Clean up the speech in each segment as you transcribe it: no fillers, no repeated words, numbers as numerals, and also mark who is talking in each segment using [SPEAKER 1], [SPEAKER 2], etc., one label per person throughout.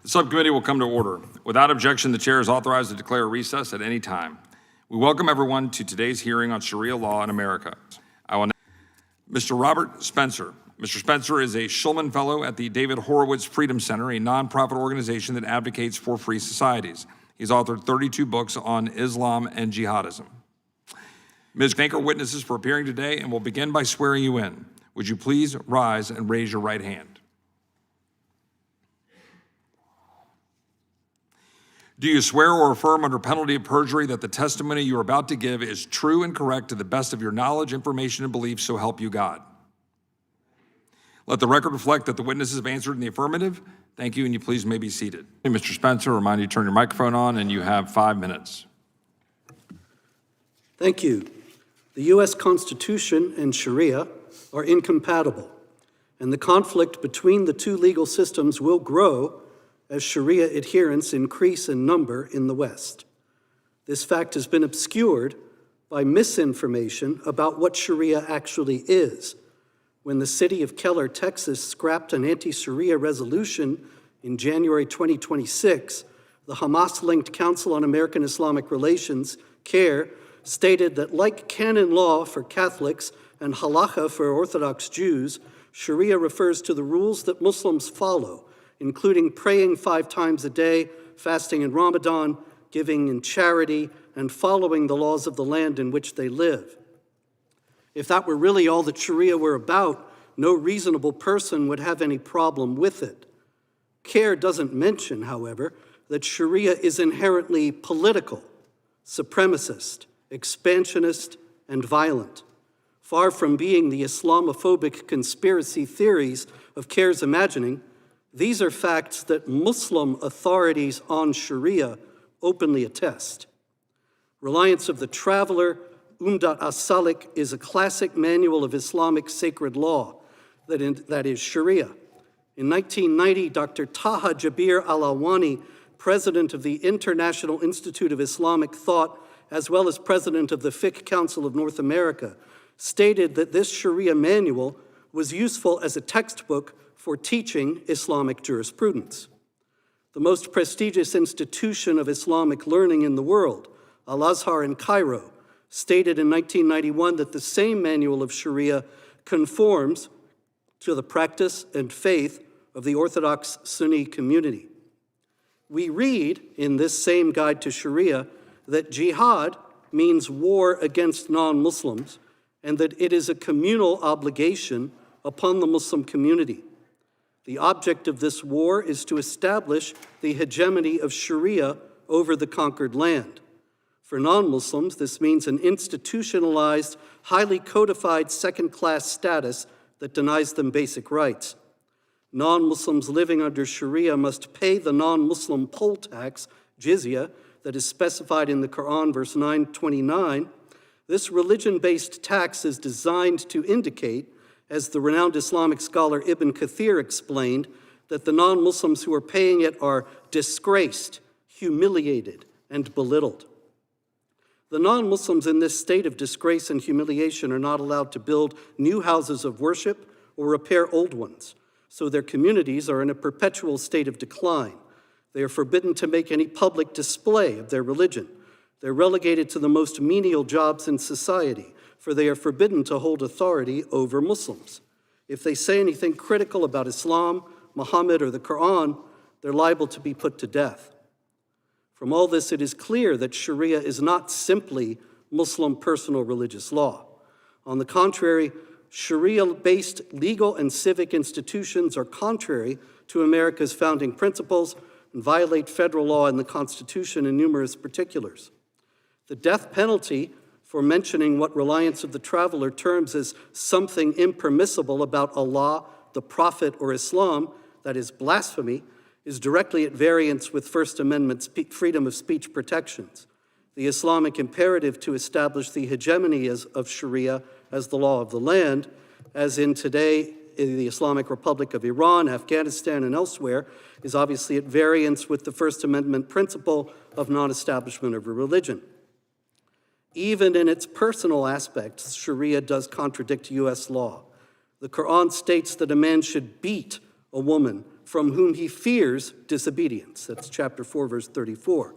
[SPEAKER 1] The subcommittee will come to order. Without objection, the chair is authorized to declare a recess at any time. We welcome everyone to today's hearing on Sharia law in America. I will now Mr. Robert Spencer. Mr. Spencer is a Shulman Fellow at the David Horowitz Freedom Center, a nonprofit organization that advocates for free societies. He's authored 32 books on Islam and jihadism. Ms. Thank our witnesses for appearing today, and we'll begin by swearing you in. Would you please rise and raise your right hand? Do you swear or affirm under penalty of perjury that the testimony you are about to give is true and correct to the best of your knowledge, information, and belief, so help you God? Let the record reflect that the witnesses have answered in the affirmative. Thank you, and you please may be seated. Hey, Mr. Spencer, remind you to turn your microphone on, and you have 5 minutes.
[SPEAKER 2] Thank you. The U.S. Constitution and Sharia are incompatible, and the conflict between the two legal systems will grow as Sharia adherents increase in number in the West. This fact has been obscured by misinformation about what Sharia actually is. When the city of Keller, Texas, scrapped an anti-Sharia resolution in January 2026, the Hamas-linked Council on American Islamic Relations, CAIR, stated that like canon law for Catholics and halakha for Orthodox Jews, Sharia refers to the rules that Muslims follow, including praying 5 times a day, fasting in Ramadan, giving in charity, and following the laws of the land in which they live. If that were really all that Sharia were about, no reasonable person would have any problem with it. CAIR doesn't mention, however, that Sharia is inherently political, supremacist, expansionist, and violent. Far from being the Islamophobic conspiracy theories of CAIR's imagining, these are facts that Muslim authorities on Sharia openly attest. Reliance of the Traveler, Umdat as-Salik, is a classic manual of Islamic sacred law, that is Sharia. In 1990, Dr. Taha Jabir al-Awani, president of the International Institute of Islamic Thought, as well as president of the Fiqh Council of North America, stated that this Sharia manual was useful as a textbook for teaching Islamic jurisprudence. The most prestigious institution of Islamic learning in the world, Al-Azhar in Cairo, stated in 1991 that the same manual of Sharia conforms to the practice and faith of the Orthodox Sunni community. We read in this same guide to Sharia that jihad means war against non-Muslims and that it is a communal obligation upon the Muslim community. The object of this war is to establish the hegemony of Sharia over the conquered land. For non-Muslims, this means an institutionalized, highly codified second-class status that denies them basic rights. Non-Muslims living under Sharia must pay the non-Muslim poll tax, jizya, that is specified in the Quran, verse 929. This religion-based tax is designed to indicate, as the renowned Islamic scholar Ibn Kathir explained, that the non-Muslims who are paying it are disgraced, humiliated, and belittled. The non-Muslims in this state of disgrace and humiliation are not allowed to build new houses of worship or repair old ones, so their communities are in a perpetual state of decline. They are forbidden to make any public display of their religion. They're relegated to the most menial jobs in society, for they are forbidden to hold authority over Muslims. If they say anything critical about Islam, Muhammad, or the Quran, they're liable to be put to death. From all this, it is clear that Sharia is not simply Muslim personal religious law. On the contrary, Sharia-based legal and civic institutions are contrary to America's founding principles and violate federal law and the Constitution in numerous particulars. The death penalty for mentioning what Reliance of the Traveler terms as something impermissible about Allah, the Prophet, or Islam, that is blasphemy, is directly at variance with First Amendment freedom of speech protections. The Islamic imperative to establish the hegemony of Sharia as the law of the land, as in today in the Islamic Republic of Iran, Afghanistan, and elsewhere, is obviously at variance with the First Amendment principle of non-establishment of a religion. Even in its personal aspects, Sharia does contradict U.S. law. The Quran states that a man should beat a woman from whom he fears disobedience. That's chapter 4, verse 34.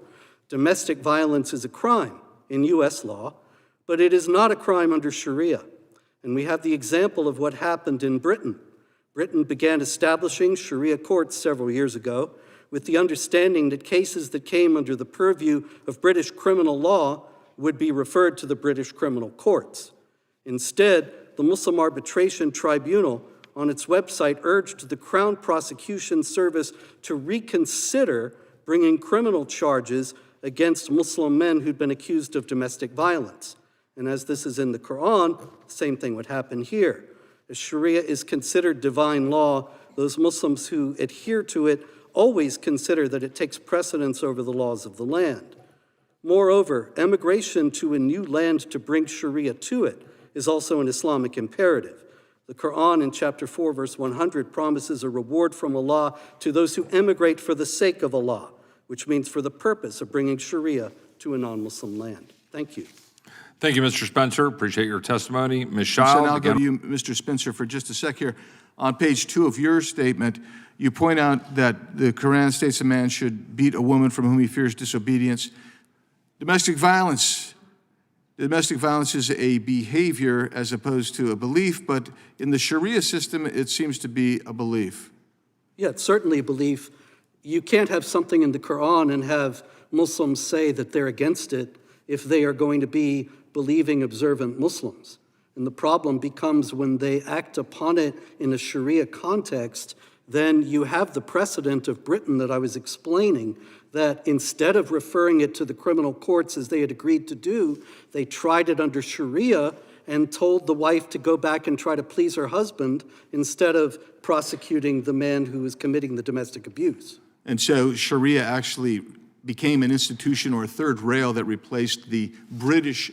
[SPEAKER 2] Domestic violence is a crime in U.S. law, but it is not a crime under Sharia. And we have the example of what happened in Britain. Britain began establishing Sharia courts several years ago with the understanding that cases that came under the purview of British criminal law would be referred to the British criminal courts. Instead, the Muslim Arbitration Tribunal on its website urged the Crown Prosecution Service to reconsider bringing criminal charges against Muslim men who'd been accused of domestic violence. And as this is in the Quran, the same thing would happen here. As Sharia is considered divine law, those Muslims who adhere to it always consider that it takes precedence over the laws of the land. Moreover, emigration to a new land to bring Sharia to it is also an Islamic imperative. The Quran in chapter 4, verse 100 promises a reward from Allah to those who emigrate for the sake of Allah, which means for the purpose of bringing Sharia to a non-Muslim land. Thank you.
[SPEAKER 1] Thank you, Mr. Spencer. Appreciate your testimony. Ms.
[SPEAKER 3] So
[SPEAKER 1] Shiles,
[SPEAKER 3] now I'll go
[SPEAKER 1] again.
[SPEAKER 3] to you, Mr. Spencer, for just a sec here. On page 2 of your statement, you point out that the Quran states a man should beat a woman from whom he fears disobedience. Domestic violence is a behavior as opposed to a belief, but in the Sharia system, it seems to be a belief.
[SPEAKER 2] Yeah, it's certainly a belief. You can't have something in the Quran and have Muslims say that they're against it if they are going to be believing, observant Muslims. And the problem becomes when they act upon it in a Sharia context, then you have the precedent of Britain that I was explaining, that instead of referring it to the criminal courts as they had agreed to do, they tried it under Sharia and told the wife to go back and try to please her husband instead of prosecuting the man who was committing the domestic abuse.
[SPEAKER 3] And so Sharia actually became an institution or a third rail that replaced the British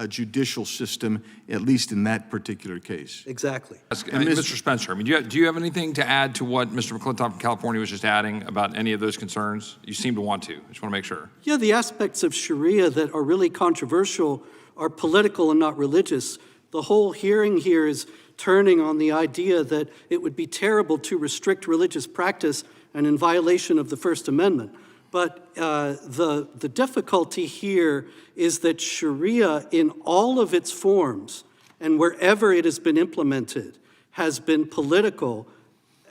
[SPEAKER 3] judicial system, at least in that particular case.
[SPEAKER 2] Exactly.
[SPEAKER 1] Mr. Spencer, I mean, do you have anything to add to what Mr. McClintock from California was just adding about any of those concerns? You seem to want to. I just want to make sure.
[SPEAKER 2] Yeah, the aspects of Sharia that are really controversial are political and not religious. The whole hearing here is turning on the idea that it would be terrible to restrict religious practice and in violation of the First Amendment. But the difficulty here is that Sharia, in all of its forms and wherever it has been implemented, has been political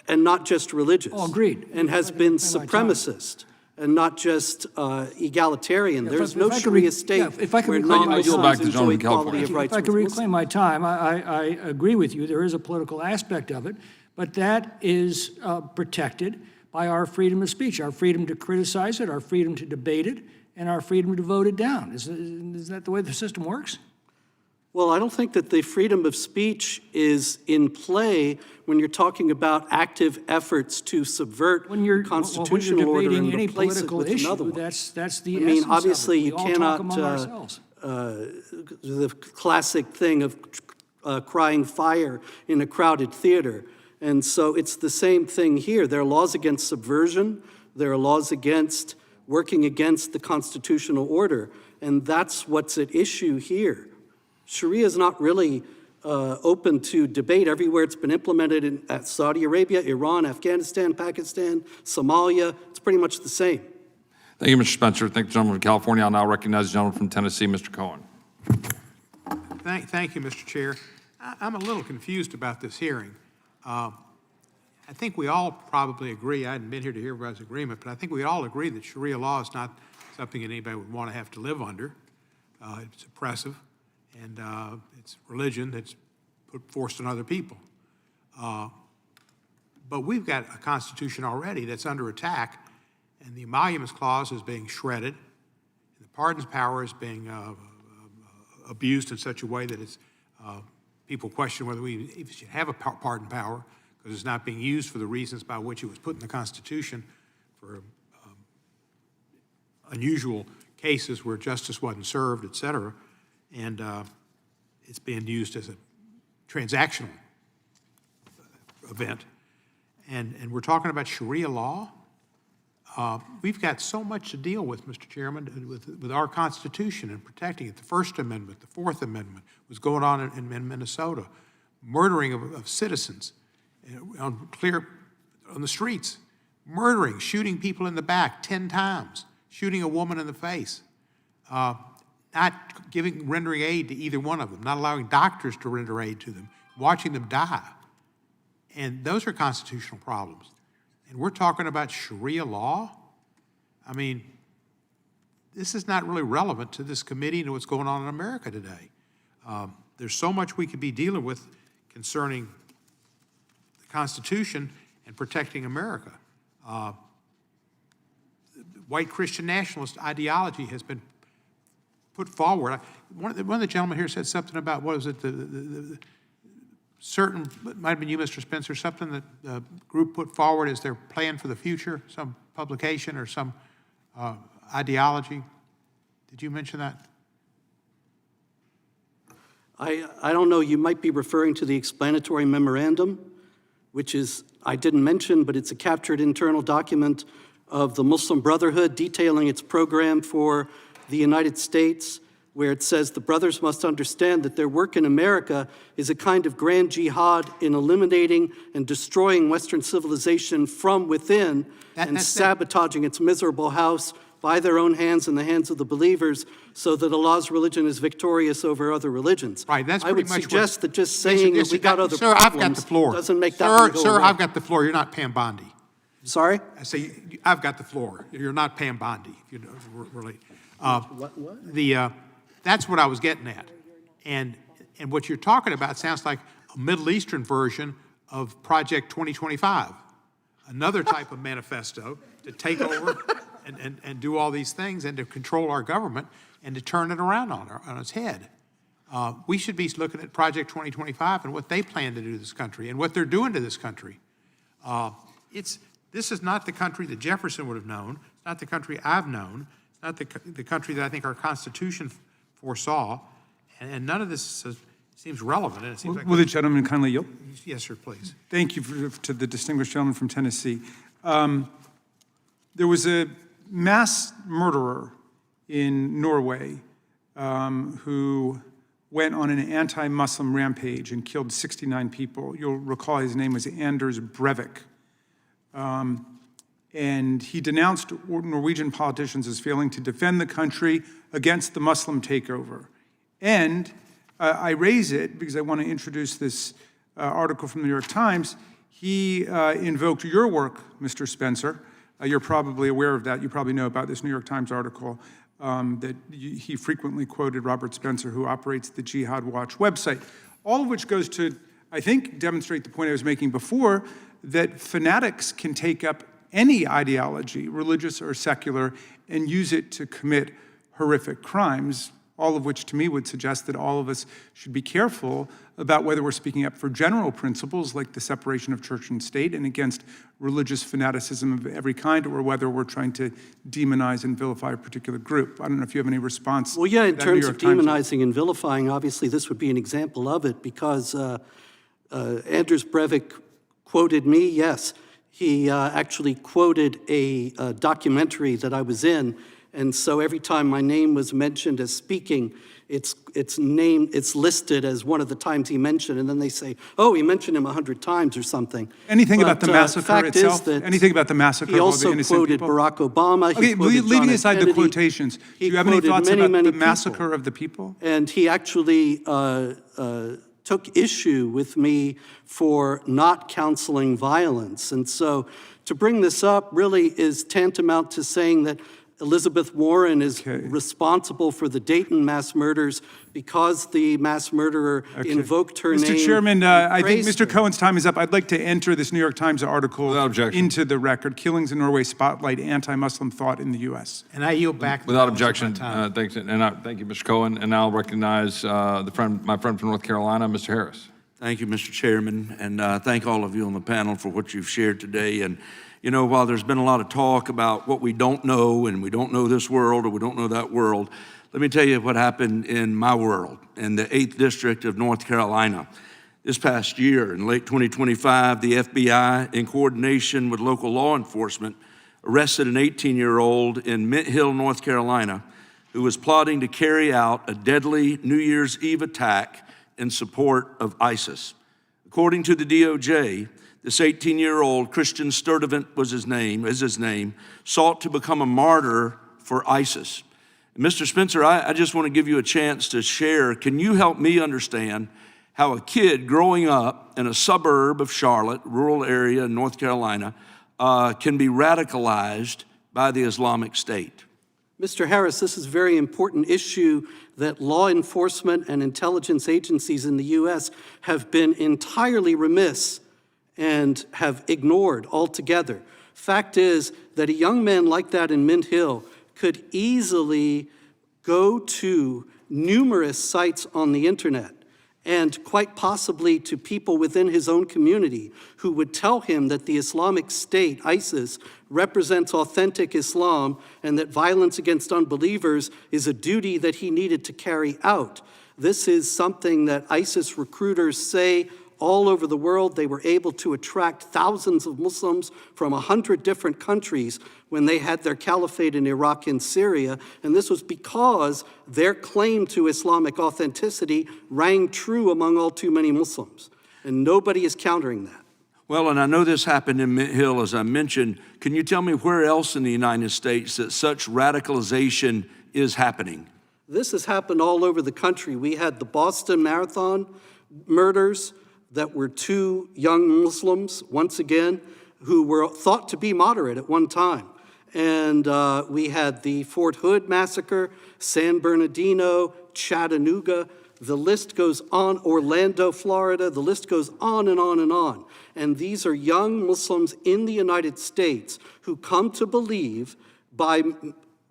[SPEAKER 2] and not just religious.
[SPEAKER 4] Oh, agreed.
[SPEAKER 2] And has been supremacist and not just egalitarian. There's no Sharia state where non-Muslims enjoy equality of rights.
[SPEAKER 4] If I could reclaim my time, I agree with you. There is a political aspect of it, but that is protected by our freedom of speech, our freedom to criticize it, our freedom to debate it, and our freedom to vote it down. Is that the way the system works?
[SPEAKER 2] Well, I don't think that the freedom of speech is in play when you're talking about active efforts to subvert constitutional order and replace it with another one.
[SPEAKER 4] That's the essence of it.
[SPEAKER 2] I mean, obviously, you
[SPEAKER 4] We all talk
[SPEAKER 2] cannot,
[SPEAKER 4] among ourselves.
[SPEAKER 2] the classic thing of crying fire in a crowded theater. And so it's the same thing here. There are laws against subversion. There are laws against working against the constitutional order. And that's what's at issue here. Sharia is not really open to debate. Everywhere it's been implemented at Saudi Arabia, Iran, Afghanistan, Pakistan, Somalia, it's pretty much the same.
[SPEAKER 1] Thank you, Mr. Spencer. Thank the gentleman from California. I'll now recognize the gentleman from Tennessee, Mr. Cohen.
[SPEAKER 5] Thank you, Mr. Chair. I'm a little confused about this hearing. I think we all probably agree, I hadn't been here to hear everybody's agreement, but I think we all agree that Sharia law is not something that anybody would want to have to live under. It's oppressive, and it's religion that's forced on other people. But we've got a constitution already that's under attack, and the emoluments clause is being shredded, and the pardons power is being abused in such a way that it's people question whether we even should have a pardon power because it's not being used for the reasons by which it was put in the Constitution for unusual cases where justice wasn't served, et cetera. And it's being used as a transactional event. And we're talking about Sharia law. We've got so much to deal with, Mr. Chairman, with our Constitution and protecting it. The First Amendment, the Fourth Amendment was going on in Minnesota. Murdering of citizens on clear on the streets, murdering, shooting people in the back 10 times, shooting a woman in the face, not rendering aid to either one of them, not allowing doctors to render aid to them, watching them die. And those are constitutional problems. And we're talking about Sharia law? I mean, this is not really relevant to this committee and what's going on in America today. There's so much we could be dealing with concerning the Constitution and protecting America. White Christian nationalist ideology has been put forward. One of the gentlemen here said something about, what was it, the certain, it might have been you, Mr. Spencer, something that the group put forward as their plan for the future, some publication or some ideology. Did you mention that?
[SPEAKER 2] I don't know, you might be referring to the explanatory memorandum, which is, I didn't mention, but it's a captured internal document of the Muslim Brotherhood detailing its program for the United States, where it says the brothers must understand that their work in America is a kind of grand jihad in eliminating and destroying Western civilization from within and sabotaging its miserable house by their own hands and the hands of the believers, so that Allah's religion is victorious over other religions.
[SPEAKER 5] Right, that's
[SPEAKER 2] I
[SPEAKER 5] pretty
[SPEAKER 2] would
[SPEAKER 5] much
[SPEAKER 2] suggest that just saying that we got other
[SPEAKER 5] sir,
[SPEAKER 2] problems
[SPEAKER 5] I've got the floor.
[SPEAKER 2] doesn't make that one go
[SPEAKER 5] Sir,
[SPEAKER 2] away.
[SPEAKER 5] I've got the floor. You're not Pam Bondi.
[SPEAKER 2] Sorry?
[SPEAKER 5] I say, I've got the floor. You're not Pam Bondi, if you know, really. That's what I was getting at. And what you're talking about sounds like a Middle Eastern version of Project 2025, another type of manifesto to take over and do all these things and to control our government and to turn it around on its head. We should be looking at Project 2025 and what they plan to do to this country and what they're doing to this country. This is not the country that Jefferson would have known. It's not the country I've known. It's not the country that I think our Constitution foresaw. And none of this seems relevant. And it seems like
[SPEAKER 6] Will the gentleman kindly yield?
[SPEAKER 5] Yes, sir, please.
[SPEAKER 6] Thank you to the distinguished gentleman from Tennessee. There was a mass murderer in Norway who went on an anti-Muslim rampage and killed 69 people. You'll recall his name was Anders Breivik. And he denounced Norwegian politicians as failing to defend the country against the Muslim takeover. And I raise it because I want to introduce this article from the New York Times. He invoked your work, Mr. Spencer. You're probably aware of that. You probably know about this New York Times article that he frequently quoted Robert Spencer, who operates the Jihad Watch website. All of which goes to, I think, demonstrate the point I was making before, that fanatics can take up any ideology, religious or secular, and use it to commit horrific crimes, all of which to me would suggest that all of us should be careful about whether we're speaking up for general principles like the separation of church and state and against religious fanaticism of every kind, or whether we're trying to demonize and vilify a particular group. I don't know if you have any response.
[SPEAKER 2] Well, yeah, in
[SPEAKER 6] to that
[SPEAKER 2] terms
[SPEAKER 6] New
[SPEAKER 2] of
[SPEAKER 6] York Times
[SPEAKER 2] demonizing and vilifying, obviously this would be an example of it, because Anders Breivik quoted me, yes. He actually quoted a documentary that I was in, and so every time my name was mentioned as speaking, it's listed as one of the times he mentioned, and then they say, oh, he mentioned him 100 times or something.
[SPEAKER 6] Anything
[SPEAKER 2] But,
[SPEAKER 6] about the massacre
[SPEAKER 2] fact
[SPEAKER 6] itself?
[SPEAKER 2] Is that
[SPEAKER 6] Anything about the massacre
[SPEAKER 2] he
[SPEAKER 6] of all
[SPEAKER 2] also
[SPEAKER 6] the innocent
[SPEAKER 2] quoted
[SPEAKER 6] people?
[SPEAKER 2] Barack Obama.
[SPEAKER 6] Okay,
[SPEAKER 2] He quoted John
[SPEAKER 6] leaving
[SPEAKER 2] F.
[SPEAKER 6] aside the
[SPEAKER 2] Kennedy.
[SPEAKER 6] quotations, do
[SPEAKER 2] He
[SPEAKER 6] you have any
[SPEAKER 2] quoted
[SPEAKER 6] thoughts
[SPEAKER 2] many,
[SPEAKER 6] about
[SPEAKER 2] many
[SPEAKER 6] the
[SPEAKER 2] people.
[SPEAKER 6] massacre of the people?
[SPEAKER 2] And he actually took issue with me for not counseling violence. And so to bring this up really is tantamount to saying that Elizabeth Warren is responsible for the Dayton mass murders because the mass murderer invoked her name.
[SPEAKER 6] Mr. Chairman, I think
[SPEAKER 2] praised
[SPEAKER 6] Mr.
[SPEAKER 2] her.
[SPEAKER 6] Cohen's time is up. I'd like to enter this New York Times article
[SPEAKER 1] Without objection.
[SPEAKER 6] into the record. Killings in Norway spotlight anti-Muslim thought in the U.S.
[SPEAKER 5] And I yield back. the
[SPEAKER 1] Without
[SPEAKER 5] balance of my
[SPEAKER 1] objection,
[SPEAKER 5] time.
[SPEAKER 1] thanks, and thank you, Mr. Cohen. And now I'll recognize my friend from North Carolina, Mr. Harris.
[SPEAKER 7] Thank you, Mr. Chairman, and thank all of you on the panel for what you've shared today. And, you know, while there's been a lot of talk about what we don't know, and we don't know this world or we don't know that world, let me tell you what happened in my world, in the 8th District of North Carolina. This past year, in late 2025, the FBI, in coordination with local law enforcement, arrested an 18-year-old in Mint Hill, North Carolina, who was plotting to carry out a deadly New Year's Eve attack in support of ISIS. According to the DOJ, This 18-year-old Christian Sturdivant is his name, sought to become a martyr for ISIS. Mr. Spencer, I just want to give you a chance to share. Can you help me understand how a kid growing up in a suburb of Charlotte, rural area in North Carolina, can be radicalized by the Islamic State?
[SPEAKER 2] Mr. Harris, this is a very important issue that law enforcement and intelligence agencies in the U.S. have been entirely remiss and have ignored altogether. Fact is that a young man like that in Mint Hill could easily go to numerous sites on the internet and quite possibly to people within his own community who would tell him that the Islamic State, ISIS, represents authentic Islam and that violence against unbelievers is a duty that he needed to carry out. This is something that ISIS recruiters say all over the world. They were able to attract thousands of Muslims from 100 different countries when they had their caliphate in Iraq and Syria, and this was because their claim to Islamic authenticity rang true among all too many Muslims, and nobody is countering that.
[SPEAKER 7] Well, and I know this happened in Mint Hill, as I mentioned. Can you tell me where else in the United States that such radicalization is happening?
[SPEAKER 2] This has happened all over the country. We had the Boston Marathon murders that were two young Muslims, once again, who were thought to be moderate at one time. And we had the Fort Hood massacre, San Bernardino, Chattanooga. The list goes on, Orlando, Florida. The list goes on and on and on. And these are young Muslims in the United States who come to believe,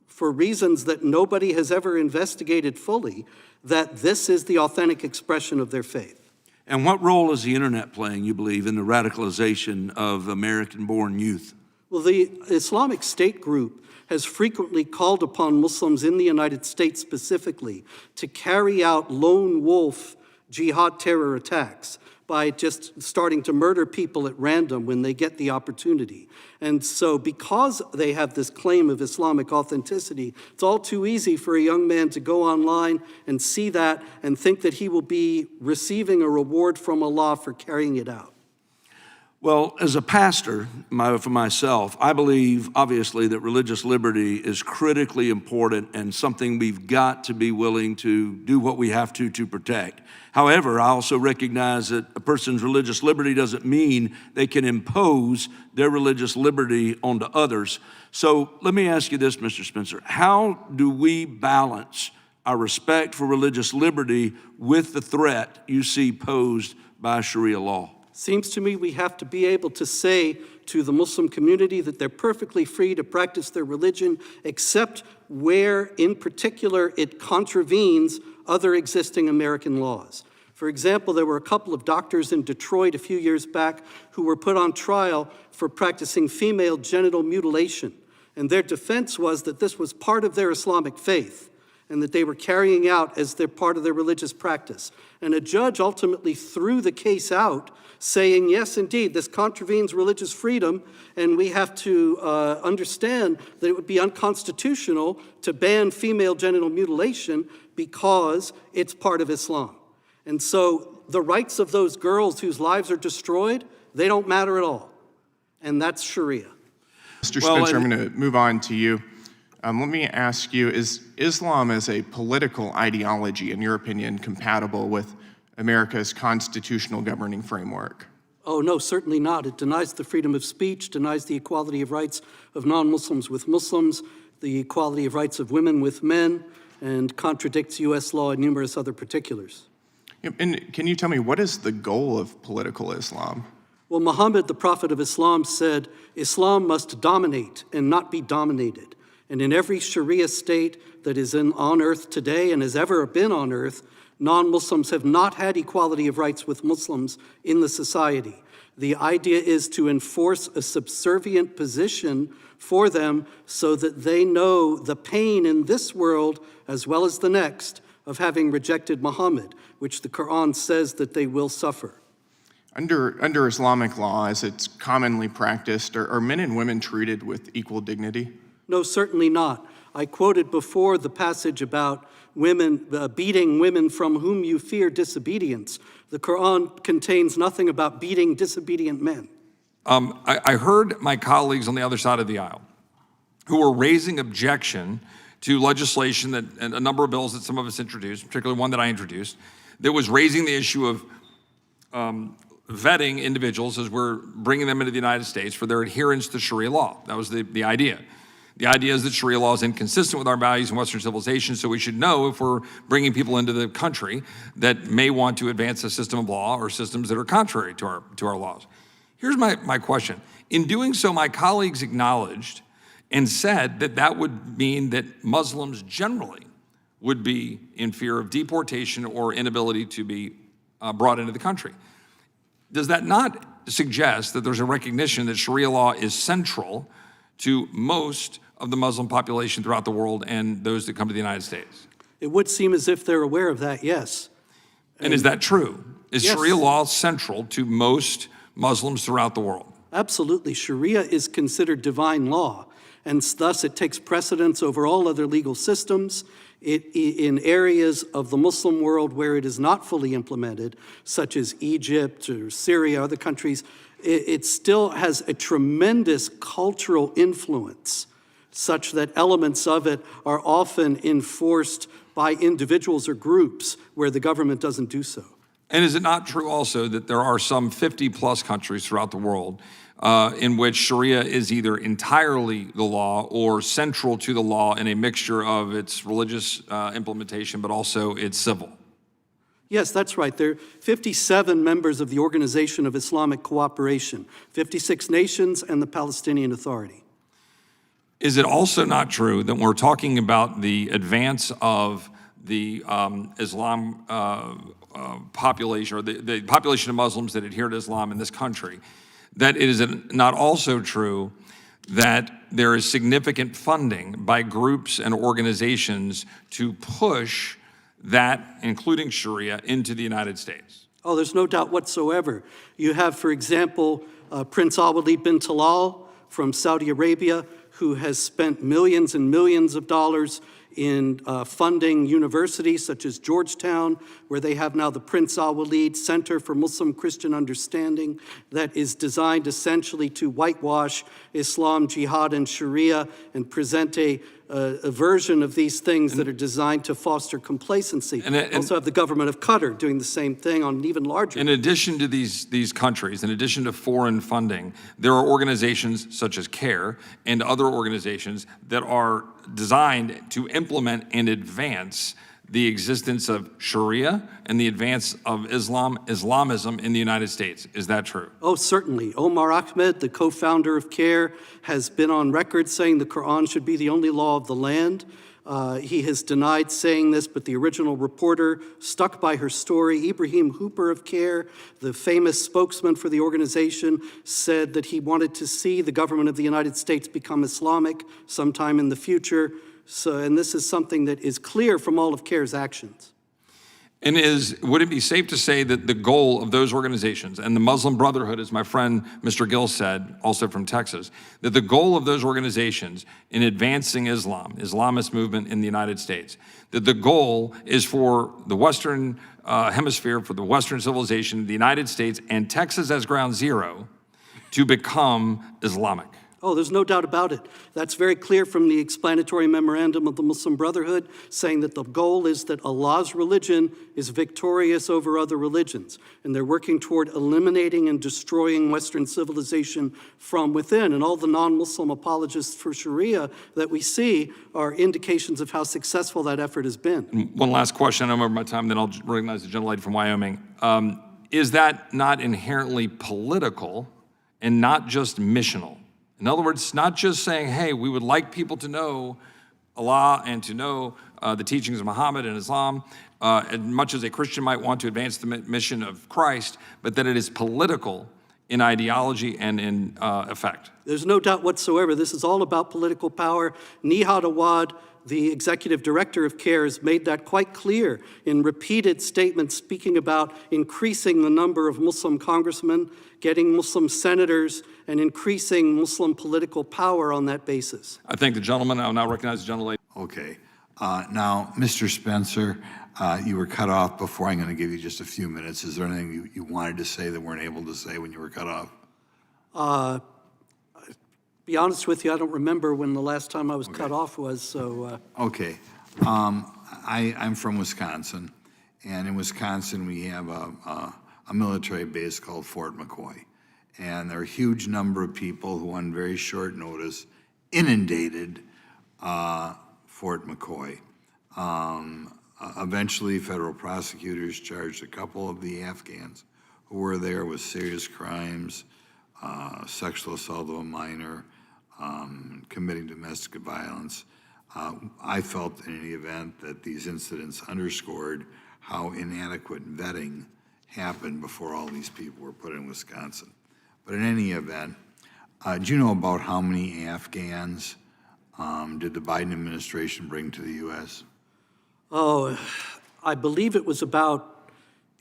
[SPEAKER 2] for reasons that nobody has ever investigated fully, that this is the authentic expression of their faith.
[SPEAKER 7] And what role is the internet playing, you believe, in the radicalization of American-born youth?
[SPEAKER 2] Well, the Islamic State group has frequently called upon Muslims in the United States specifically to carry out lone wolf jihad terror attacks by just starting to murder people at random when they get the opportunity. And so because they have this claim of Islamic authenticity, it's all too easy for a young man to go online and see that and think that he will be receiving a reward from Allah for carrying it out.
[SPEAKER 7] Well, as a pastor, for myself, I believe, obviously, that religious liberty is critically important and something we've got to be willing to do what we have to protect. However, I also recognize that a person's religious liberty doesn't mean they can impose their religious liberty onto others. So let me ask you this, Mr. Spencer. How do we balance our respect for religious liberty with the threat you see posed by Sharia law?
[SPEAKER 2] Seems to me we have to be able to say to the Muslim community that they're perfectly free to practice their religion, except where, in particular, it contravenes other existing American laws. For example, there were a couple of doctors in Detroit a few years back who were put on trial for practicing female genital mutilation. And their defense was that this was part of their Islamic faith and that they were carrying out as their part of their religious practice. And a judge ultimately threw the case out, saying, yes, indeed, this contravenes religious freedom, and we have to understand that it would be unconstitutional to ban female genital mutilation because it's part of Islam. And so the rights of those girls whose lives are destroyed, they don't matter at all. And that's Sharia.
[SPEAKER 8] Mr. Spencer, I'm going to move on to you. Let me ask you, is Islam as a political ideology, in your opinion, compatible with America's constitutional governing framework?
[SPEAKER 2] Oh, no, certainly not. It denies the freedom of speech, denies the equality of rights of non-Muslims with Muslims, the equality of rights of women with men, and contradicts U.S. law in numerous other particulars.
[SPEAKER 8] And can you tell me, what is the goal of political Islam?
[SPEAKER 2] Well, Muhammad, the prophet of Islam, said, Islam must dominate and not be dominated. And in every Sharia state that is on earth today and has ever been on earth, non-Muslims have not had equality of rights with Muslims in the society. The idea is to enforce a subservient position for them so that they know the pain in this world as well as the next of having rejected Muhammad, which the Quran says that they will suffer.
[SPEAKER 8] Under Islamic law, as it's commonly practiced, are men and women treated with equal dignity?
[SPEAKER 2] No, certainly not. I quoted before the passage about women beating women from whom you fear disobedience. The Quran contains nothing about beating disobedient men.
[SPEAKER 1] I heard my colleagues on the other side of the aisle who were raising objection to legislation that, and a number of bills that some of us introduced, particularly one that I introduced, that was raising the issue of vetting individuals as we're bringing them into the United States for their adherence to Sharia law. That was the idea. The idea is that Sharia law is inconsistent with our values in Western civilization, so we should know if we're bringing people into the country that may want to advance a system of law or systems that are contrary to our laws. Here's my question. In doing so, my colleagues acknowledged and said that that would mean that Muslims generally would be in fear of deportation or inability to be brought into the country. Does that not suggest that there's a recognition that Sharia law is central to most of the Muslim population throughout the world and those that come to the United States?
[SPEAKER 2] It would seem as if they're aware of that, yes.
[SPEAKER 1] And is that true? Is
[SPEAKER 2] Yes.
[SPEAKER 1] Sharia law central to most Muslims throughout the world?
[SPEAKER 2] Absolutely. Sharia is considered divine law, and thus it takes precedence over all other legal systems. In areas of the Muslim world where it is not fully implemented, such as Egypt or Syria, other countries, it still has a tremendous cultural influence, such that elements of it are often enforced by individuals or groups where the government doesn't do so.
[SPEAKER 1] And is it not true also that there are some 50 plus countries throughout the world in which Sharia is either entirely the law or central to the law in a mixture of its religious implementation, but also its civil?
[SPEAKER 2] Yes, that's right. There are 57 members of the Organization of Islamic Cooperation, 56 nations, and the Palestinian Authority.
[SPEAKER 1] Is it also not true that when we're talking about the advance of the Islam population, or the population of Muslims that adhere to Islam in this country, that it is not also true that there is significant funding by groups and organizations to push that, including Sharia, into the United States?
[SPEAKER 2] Oh, there's no doubt whatsoever. You have, for example, Prince Al-Walid bin Talal from Saudi Arabia, who has spent millions and millions of dollars in funding universities such as Georgetown, where they have now the Prince Al-Walid Center for Muslim Christian Understanding that is designed essentially to whitewash Islam, jihad, and Sharia and present a version of these things that are designed to foster complacency. Also have the government of Qatar doing the same thing on an even larger.
[SPEAKER 1] In addition to these countries, in addition to foreign funding, there are organizations such as CARE and other organizations that are designed to implement and advance the existence of Sharia and the advance of Islamism in the United States. Is that true?
[SPEAKER 2] Oh, certainly. Omar Ahmed, the co-founder of CARE, has been on record saying the Quran should be the only law of the land. He has denied saying this, but the original reporter stuck by her story. Ibrahim Hooper of CARE, the famous spokesman for the organization, said that he wanted to see the government of the United States become Islamic sometime in the future. And this is something that is clear from all of CARE's actions.
[SPEAKER 1] And would it be safe to say that the goal of those organizations, and the Muslim Brotherhood, as my friend Mr. Gill said, also from Texas, that the goal of those organizations in advancing Islamist movement in the United States, that the goal is for the Western hemisphere, for the Western civilization, the United States, and Texas as ground zero, to become Islamic?
[SPEAKER 2] Oh, there's no doubt about it. That's very clear from the explanatory memorandum of the Muslim Brotherhood, saying that the goal is that Allah's religion is victorious over other religions, and they're working toward eliminating and destroying Western civilization from within. And all the non-Muslim apologists for Sharia that we see are indications of how successful that effort has been.
[SPEAKER 1] One last question, I'm over my time, then I'll recognize the gentlelady from Wyoming. Is that not inherently political and not just missional? In other words, not just saying, hey, we would like people to know Allah and to know the teachings of Muhammad and Islam, as much as a Christian might want to advance the mission of Christ, but that it is political in ideology and in effect.
[SPEAKER 2] There's no doubt whatsoever. This is all about political power. Nihad Awad, the executive director of CARE, has made that quite clear in repeated statements speaking about increasing the number of Muslim congressmen, getting Muslim senators, and increasing Muslim political power on that basis.
[SPEAKER 1] I thank the gentleman. I will now recognize the gentlelady.
[SPEAKER 9] Okay. Now, Mr. Spencer, you were cut off before. I'm going to give you just a few minutes. Is there anything you wanted to say that weren't able to say when you were cut off?
[SPEAKER 2] Be honest with you, I don't remember when the last time I was cut off was, so.
[SPEAKER 9] Okay. I'm from Wisconsin, and in Wisconsin, we have a military base called Fort McCoy. And there are a huge number of people who, on very short notice, inundated Fort McCoy. Eventually, federal prosecutors charged a couple of the Afghans who were there with serious crimes, sexual assault of a minor, committing domestic violence. I felt in any event that these incidents underscored how inadequate vetting happened before all these people were put in Wisconsin. But in any event, do you know about how many Afghans did the Biden administration bring to the U.S.?
[SPEAKER 2] Oh, I believe it was about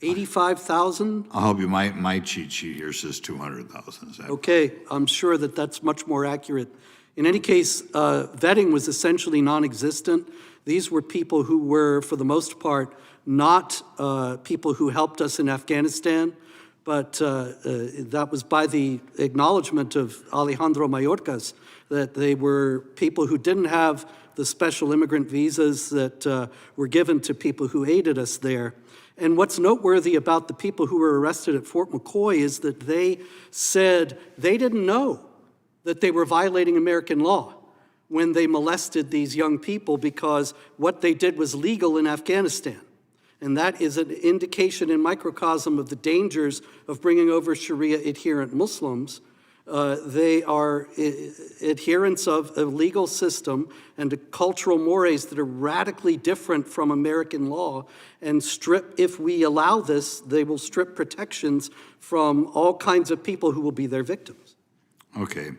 [SPEAKER 2] 85,000.
[SPEAKER 9] I'll help you. My cheat sheet here says 200,000. Is that
[SPEAKER 2] Okay, I'm sure that that's much more accurate. In any case, vetting was essentially non-existent. These were people who were, for the most part, not people who helped us in Afghanistan, but that was by the acknowledgement of Alejandro Mayorkas, that they were people who didn't have the special immigrant visas that were given to people who aided us there. And what's noteworthy about the people who were arrested at Fort McCoy is that they said they didn't know that they were violating American law when they molested these young people, because what they did was legal in Afghanistan. And that is an indication in microcosm of the dangers of bringing over Sharia adherent Muslims. They are adherents of a legal system and a cultural mores that are radically different from American law, and if we allow this, they will strip protections from all kinds of people who will be their victims.
[SPEAKER 9] Okay.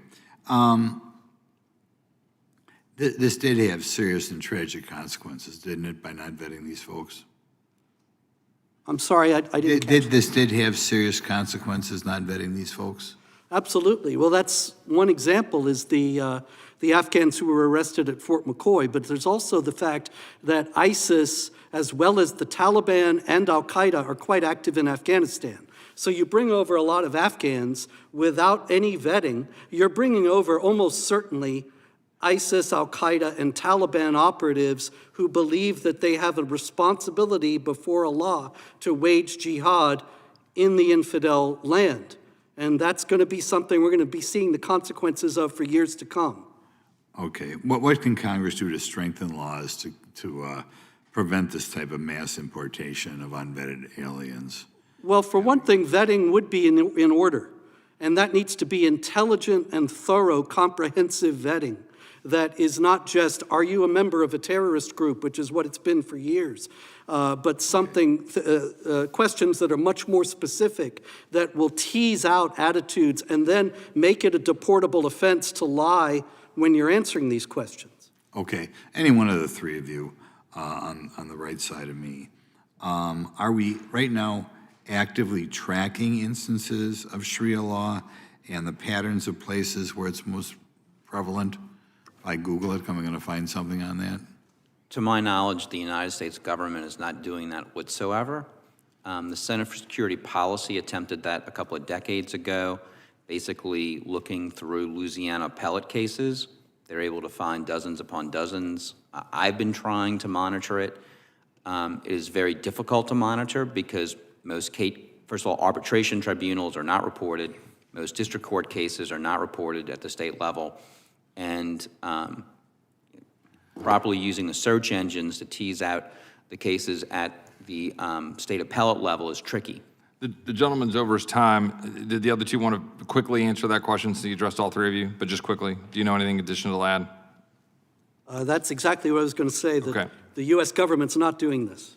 [SPEAKER 9] This did have serious and tragic consequences, didn't it, by not vetting these folks?
[SPEAKER 2] I'm sorry, I didn't catch that.
[SPEAKER 9] This did have serious consequences, not vetting these folks?
[SPEAKER 2] Absolutely. Well, that's one example, is the Afghans who were arrested at Fort McCoy, but there's also the fact that ISIS, as well as the Taliban and Al-Qaeda, are quite active in Afghanistan. So you bring over a lot of Afghans without any vetting. You're bringing over almost certainly ISIS, Al-Qaeda, and Taliban operatives who believe that they have a responsibility before Allah to wage jihad in the infidel land. And that's going to be something we're going to be seeing the consequences of for years to come.
[SPEAKER 9] Okay. What can Congress do to strengthen laws to prevent this type of mass importation of unvetted aliens?
[SPEAKER 2] Well, for one thing, vetting would be in order. And that needs to be intelligent and thorough, comprehensive vetting. That is not just, are you a member of a terrorist group, which is what it's been for years, but something, questions that are much more specific, that will tease out attitudes and then make it a deportable offense to lie when you're answering these questions.
[SPEAKER 9] Okay. Any one of the three of you on the right side of me, are we right now actively tracking instances of Sharia law and the patterns of places where it's most prevalent? If I Google it, am I going to find something on that?
[SPEAKER 10] To my knowledge, the United States government is not doing that whatsoever. The Center for Security Policy attempted that a couple of decades ago, basically looking through Louisiana appellate cases. They're able to find dozens upon dozens. I've been trying to monitor it. It is very difficult to monitor because first of all, arbitration tribunals are not reported. Most district court cases are not reported at the state level. And properly using the search engines to tease out the cases at the state appellate level is tricky.
[SPEAKER 1] The gentleman's over his time. Did the other two want to quickly answer that question since he addressed all three of you? But just quickly, do you know anything additional to add?
[SPEAKER 2] That's exactly what I was going to say, that
[SPEAKER 1] Okay.
[SPEAKER 2] the U.S. government's not doing this.